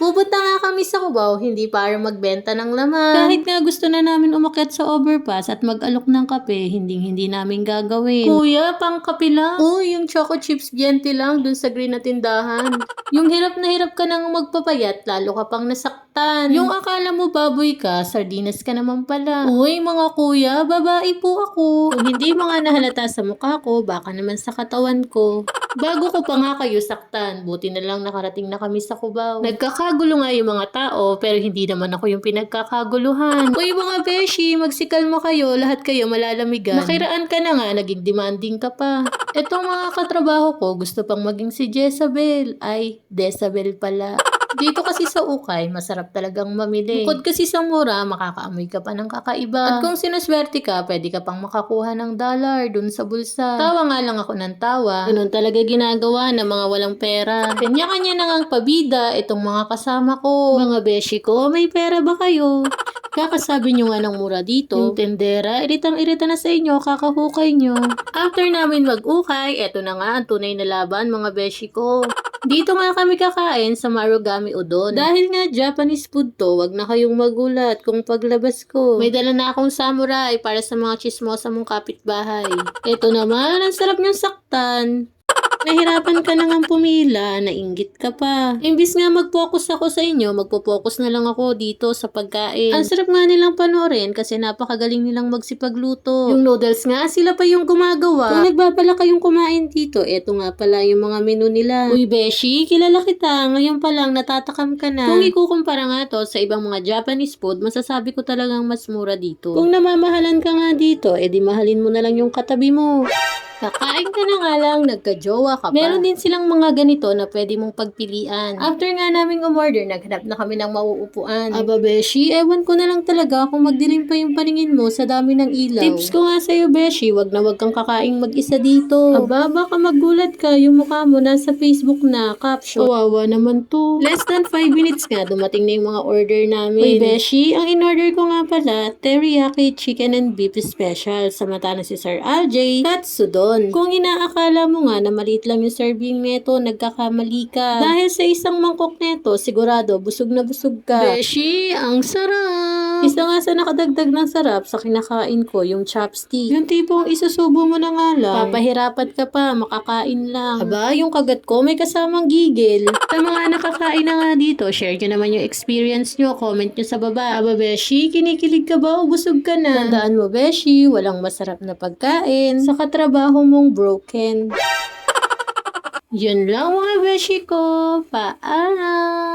Umubot na nga kami sa Cubao, hindi para magbenta ng laman. Kahit nga gusto na namin umakyat sa overpass at mag-alok ng kape, hindi namin gagawin. Kuya, pang kape lang. Uy, yung choco chips Biente lang dun sa green na tindahan. Yung hirap na hirap ka nang magpapayat, lalo ka pang nasaktan. Yung akala mo baboy ka, sardinas ka naman pala. Uy, mga kuya, babae po ako. Kung hindi mga nahalata sa mukha ko, baka naman sa katawan ko. Bago ko pa nga kayo saktan, buti na lang nakarating na kami sa Cubao. Nagkakagulo nga yung mga tao, pero hindi naman ako yung pinagkakaguluhan. Uy mga beshi, magsikalma kayo, lahat kayo malalamigan. Nakiraan ka na nga, naging demanding ka pa. Etong mga katrabaho ko, gusto pang maging si Jezabel. Ay, Dezabel pala. Dito kasi sa Ukay, masarap talagang mamili. Bukod kasi sa mura, makakaamoy ka pa ng kakaiba. At kung sinuswerte ka, pwede ka pang makakuha ng dollar dun sa bulsa. Tawa nga lang ako ng tawa. Ganun talaga ginagawa ng mga walang pera. Kanya-kanya na ngang pabida itong mga kasama ko. Mga beshi ko, may pera ba kayo? Kakasabi nyo nga ng mura dito. Yung tendera, iritang-irita na sa inyo, kakahukay nyo. After namin mag-ukay, eto na nga ang tunay na laban mga beshi ko. Dito nga kami kakain sa Marugami Udon. Dahil nga Japanese food to, wag na kayong magulat kung paglabas ko. May dala na akong samurai para sa mga chismosa mong kapitbahay. Eto naman, ang sarap niyong saktan. Nahirapan ka na nga pumila, nainggit ka pa. Imbis nga mag-focus ako sa inyo, magpo-focus na lang ako dito sa pagkain. Ang sarap nga nilang panoorin kasi napakagaling nilang magsipagluto. Yung noodles nga, sila pa yung gumagawa. Kung nagbabala kayong kumain dito, eto nga pala yung mga menu nila. Uy Beshi, kilala kita, ngayon pa lang natatakam ka na. Kung ikukumpara nga to sa ibang mga Japanese food, masasabi ko talagang mas mura dito. Kung namamahalan ka nga dito, edi mahalin mo na lang yung katabi mo. Kakain ka na nga lang, nagka-jowa ka pa. Meron din silang mga ganito na pwede mong pagpilian. After nga naming umorder, naghanap na kami ng mauupuan. Aba Beshi, ewan ko na lang talaga kung magdilim pa yung paningin mo sa dami ng ilaw. Tips ko nga sa'yo Beshi, wag na wag kang kakaing mag-isa dito. Aba, baka magulat ka, yung mukha mo nasa Facebook na, caption. Kawawa naman to. Less than 5 minutes nga, dumating na yung mga order namin. Uy Beshi, ang in-order ko nga pala, teriyaki chicken and beef special. Samata na si Sir RJ, katsudon. Kung inaakala mo nga na maliit lang yung serving neto, nagkakamali ka. Dahil sa isang mangkok neto, sigurado busog na busog ka. Beshi, ang sarap! Isa nga sa nakadagdag ng sarap sa kinakain ko, yung chopstick. Yung tipong isusubo mo na nga lang, papahirapan ka pa, makakain lang. Aba, yung kagat ko may kasamang gigil. Sa mga nakakain na nga dito, share nyo naman yung experience nyo, comment nyo sa baba. Aba Beshi, kinikilig ka ba o busog ka na? Tandaan mo Beshi, walang masarap na pagkain sa katrabaho mong broken. Yun lang mga beshi ko. Paalam!